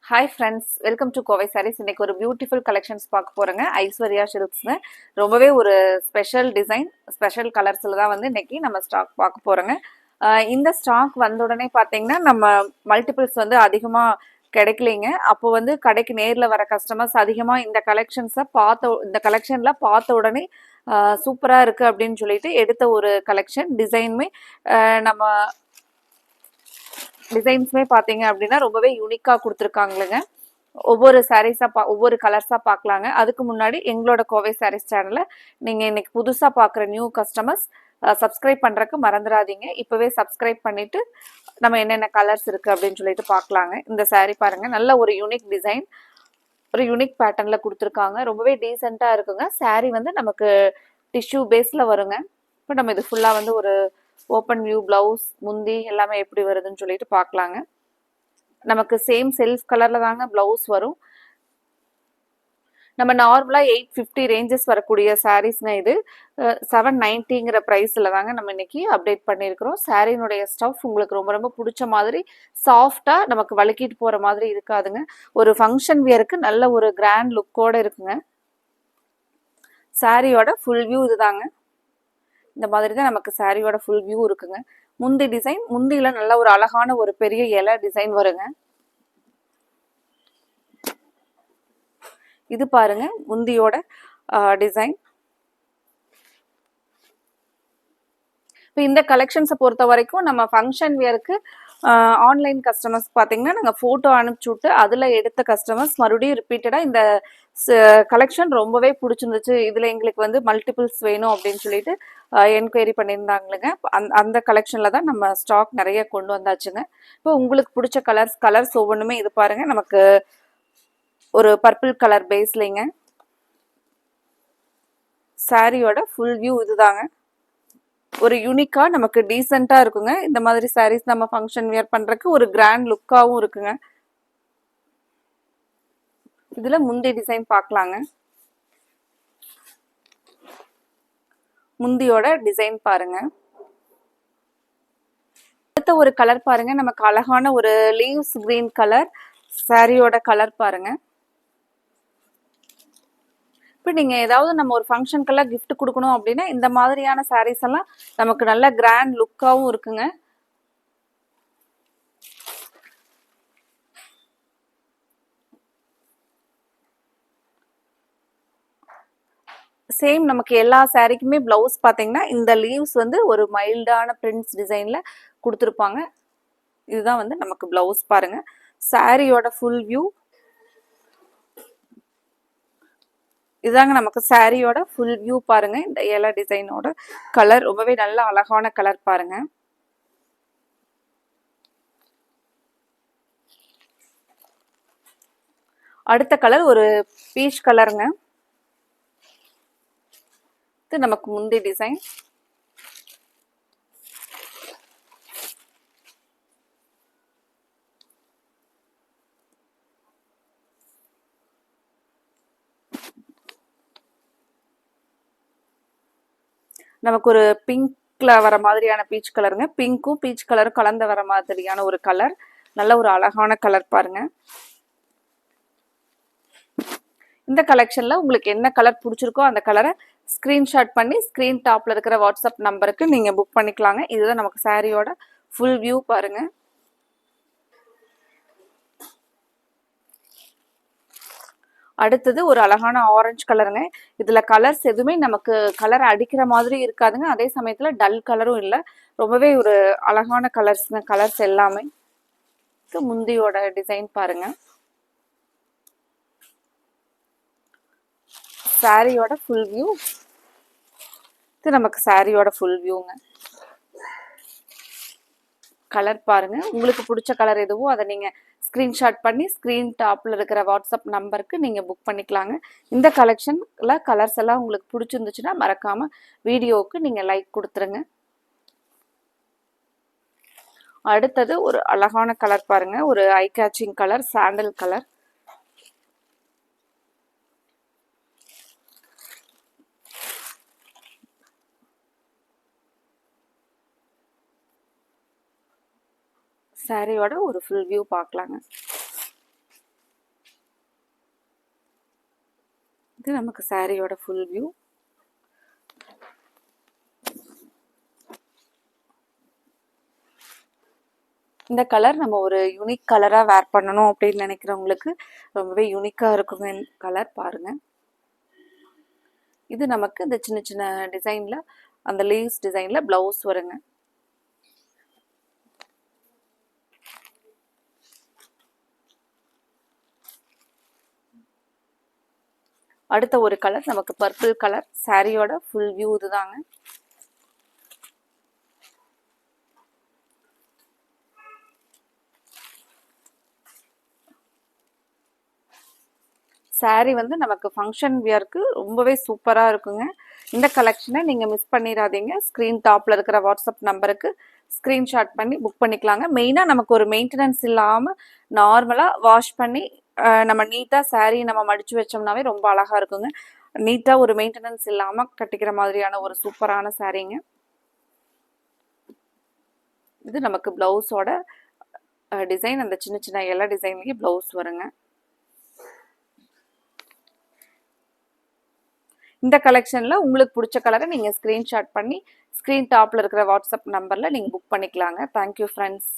Hi friends, welcome to Kovai sarees. இன்னைக்கு ஒரு beautiful collections பார்க்க போறேங்க. ஐஸ்வர்யா ஷில்க்ஸ்னு ரொம்பவே ஒரு ஸ்பெஷல் டிசைன், ஸ்பெஷல் கலர்ஸில் தான் வந்து இன்னைக்கு நம்ம ஸ்டாக் பார்க்க போறோங்க. இந்த ஸ்டாக் வந்த உடனே பார்த்தீங்கன்னா நம்ம மல்டிபிள்ஸ் வந்து அதிகமாக கிடைக்கலைங்க. அப்போ வந்து கடைக்கு நேரில் வர கஸ்டமர்ஸ் அதிகமாக இந்த கலெக்ஷனில் பார்த்த உடனே சூப்பராக இருக்குது அப்படின்னு சொல்லிட்டு எடுத்த ஒரு கலெக்ஷன். நம்ம டிசைன்ஸுமே பார்த்தீங்க அப்படின்னா ரொம்பவே யூனிக்காக கொடுத்துருக்காங்களுங்க. ஒவ்வொரு கலர்ஸாக பார்க்கலாங்க. அதுக்கு முன்னாடி எங்களோட கோவை சாரீஸ் சேனலை நீங்கள் இன்னைக்கு புதுசாக பார்க்குற நியூ கஸ்டமர்ஸ் சப்ஸ்கிரைப் பண்ணுறக்கு மறந்துடாதீங்க. இப்போவே சப்ஸ்கிரைப் பண்ணிவிட்டு நம்ம என்னென்ன கலர்ஸ் இருக்குது அப்படின்னு சொல்லிட்டு பார்க்கலாங்க. இந்த சாரீ பாருங்கள், நல்ல ஒரு யூனிக் டிசைன், ஒரு யூனிக் பேட்டர்னில் கொடுத்துருக்காங்க. ரொம்பவே டீசெண்டாக இருக்குங்க. சாரீ வந்து நமக்கு டிஷ்யூ பேஸில் வருங்க. இப்போ நம்ம இது ஃபுல்லாக வந்து ஒரு ஓப்பன் வியூ பிளவுஸ், முந்தி எல்லாமே எப்படி வருதுன்னு சொல்லிட்டு பார்க்கலாங்க. நமக்கு சேம் செல்ஃப் கலர்ல தாங்க பிளவுஸ் வரும். நம்ம நார்மலா 850 ரேஞ்சஸ் வரக்கூடிய சாரீஸ்ங்க. இது 790ங்கிற பிரைஸ்ல தாங்க நம்ம இன்னைக்கு அப்டேட் பண்ணியிருக்கிறோம். சாரீனுடைய ஸ்டஃப் உங்களுக்கு ரொம்ப ரொம்ப பிடிச்ச மாதிரி சாஃப்டா நமக்கு வழுக்கிட்டு போற மாதிரி இருக்காதுங்க. ஒரு ஃபங்க்ஷன் வியருக்கு நல்ல ஒரு கிராண்ட் லுக்கோட இருக்குங்க. சாரியோட ஃபுல் வியூ இதுதாங்க. இந்த மாதிரி தான் நமக்கு சாரியோட ஃபுல் வியூ இருக்குங்க. முந்தி டிசைன், முந்தியில நல்ல ஒரு அழகான ஒரு பெரிய இலை டிசைன் வருங்க. இது பாருங்க முந்தியோட டிசைன். இப்போ இந்த கலெக்ஷன்ஸை பொறுத்த வரைக்கும் நம்ம ஃபங்க்ஷன் வியருக்கு ஆன்லைன் கஸ்டமர்ஸ் பார்த்தீங்கன்னா நாங்கள் ஃபோட்டோ அனுப்பிச்சி விட்டு அதில் எடுத்த கஸ்டமர்ஸ் மறுபடியும் ரிப்பீட்டடாக இந்த கலெக்ஷன் ரொம்பவே பிடிச்சிருந்துச்சு, இதில் எங்களுக்கு வந்து மல்டிபிள்ஸ் வேணும் அப்படின்னு சொல்லிட்டு என்கொயரி பண்ணியிருந்தாங்களுங்க. அந்த கலெக்ஷனில் தான் நம்ம ஸ்டாக் நிறைய கொண்டு வந்தாச்சுங்க. இப்போ உங்களுக்கு பிடிச்ச கலர்ஸ் ஒவ்வொன்றுமே இது பாருங்கள். நமக்கு ஒரு பர்பிள் கலர் பேஸ்லைங்க. சாரியோட ஃபுல் வியூ இதுதாங்க. ஒரு யூனிக்கா நமக்கு டீசெண்டா இருக்குங்க. இந்த மாதிரி சாரீஸ் நம்ம ஃபங்க்ஷன் வியர் பண்றதுக்கு ஒரு கிராண்ட் லுக்காவும் இருக்குங்க. இதுல முந்தி டிசைன் பார்க்கலாங்க. முந்தியோட டிசைன் பாருங்க. அடுத்த ஒரு கலர் பாருங்க, நமக்கு அழகான ஒரு லீவ்ஸ் கிரீன் கலர். சாரியோட கலர் பாருங்க. இப்போ நீங்கள் ஏதாவது நம்ம ஒரு ஃபங்க்ஷனுக்கெல்லாம் கிஃப்ட் கொடுக்கணும் அப்படின்னா இந்த மாதிரியான சாரீஸ் எல்லாம் நமக்கு நல்ல கிராண்ட் லுக்காகவும் இருக்குங்க. சேம் நமக்கு எல்லா சாரீக்குமே பிளவுஸ் பார்த்தீங்கன்னா இந்த லீவ்ஸ் வந்து ஒரு மைல்டான பிரிண்ட்ஸ் டிசைனில் கொடுத்துருப்பாங்க. இதுதான் வந்து நமக்கு பிளவுஸ் பாருங்க. சாரியோட ஃபுல் வியூ இதாங்க. நமக்கு சாரியோட ஃபுல் வியூ பாருங்க. இந்த இலை டிசைனோட கலர் ரொம்பவே நல்ல அழகான கலர் பாருங்க. அடுத்த கலர் ஒரு பீச் கலருங்க. இது நமக்கு முந்தி டிசைன். நமக்கு ஒரு பிங்க்ல வர மாதிரியான பீச் கலருங்க. பிங்க்கும் பீச் கலரும் கலந்து வர மாதிரியான ஒரு கலர். நல்ல ஒரு அழகான கலர் பாருங்க. இந்த கலெக்ஷன்ல உங்களுக்கு என்ன கலர் பிடிச்சிருக்கோ அந்த கலரை ஸ்கிரீன்ஷாட் பண்ணி ஸ்கிரீன் டாப்ல இருக்கிற வாட்ஸ்அப் நம்பருக்கு நீங்க புக் பண்ணிக்கலாங்க. இதுதான் நமக்கு சாரியோட ஃபுல் வியூ பாருங்க. அடுத்தது ஒரு அழகான ஆரஞ்சு கலருங்க. இதுல கலர்ஸ் எதுவுமே நமக்கு கலர் அடிக்கிற மாதிரி இருக்காதுங்க. அதே சமயத்துல டல் கலரும் இல்லை. ரொம்பவே ஒரு அழகான கலர்ஸ்ங்க. கலர்ஸ் எல்லாமே. முந்தியோட டிசைன் பாருங்க. சாரியோட ஃபுல் வியூ இது நமக்கு சாரியோட ஃபுல் வியூங்க. கலர் பாருங்க. உங்களுக்கு பிடிச்ச கலர் எதுவோ அதை நீங்க ஸ்கிரீன்ஷாட் பண்ணி ஸ்கிரீன் டாப்ல இருக்கிற வாட்ஸ்அப் நம்பருக்கு நீங்க புக் பண்ணிக்கலாங்க. இந்த கலெக்ஷன்ல கலர்ஸ் எல்லாம் உங்களுக்கு பிடிச்சிருந்துச்சுன்னா மறக்காம வீடியோவுக்கு நீங்க லைக் கொடுத்துருங்க. அடுத்தது ஒரு அழகான கலர் பாருங்க. ஒரு ஐ கேச்சிங் கலர், சாண்டல் கலர். சாரியோட ஒரு ஃபுல் வியூ பார்க்கலாங்க. இது நமக்கு சாரியோட ஃபுல் வியூ. இந்த கலர் நம்ம ஒரு யூனிக் கலராக வேர் பண்ணணும் அப்படின்னு நினைக்கிறவங்களுக்கு ரொம்பவே யூனிக்காக இருக்குங்க. இந்த கலர் பாருங்க. இது நமக்கு இந்த சின்ன சின்ன டிசைனில் அந்த லீவ்ஸ் டிசைனில் ப்ளவுஸ் வருங்க. அடுத்த ஒரு கலர் நமக்கு பர்பிள் கலர். சாரியோட ஃபுல் வியூ இதுதாங்க. சாரி வந்து நமக்கு ஃபங்க்ஷன் வியருக்கு ரொம்பவே சூப்பராக இருக்குங்க. இந்த கலெக்ஷனை நீங்கள் மிஸ் பண்ணிடாதீங்க. ஸ்க்ரீன் டாப்பில் இருக்கிற வாட்ஸ்அப் நம்பருக்கு ஸ்க்ரீன்ஷாட் பண்ணி புக் பண்ணிக்கலாங்க. மெயினாக நமக்கு ஒரு மெயின்டெனன்ஸ் இல்லாமல் நார்மலாக வாஷ் பண்ணி நம்ம நீட்டாக சாரீ நம்ம மடித்து வச்சோம்னாவே ரொம்ப அழகாக இருக்குங்க. நீட்டாக ஒரு மெயின்டெனன்ஸ் இல்லாமல் கட்டிக்கிற மாதிரியான ஒரு சூப்பரான சாரீங்க. இது நமக்கு ப்ளவுஸோட டிசைன் அந்த சின்ன சின்ன எல்லா டிசைன்லேயே ப்ளவுஸ் வருங்க. இந்த கலெக்ஷனில் உங்களுக்கு பிடிச்ச கலரை நீங்கள் ஸ்க்ரீன்ஷாட் பண்ணி ஸ்க்ரீன் டாப்பில் இருக்கிற வாட்ஸ்அப் நம்பரில் நீங்கள் புக் பண்ணிக்கலாங்க. Thank you friends.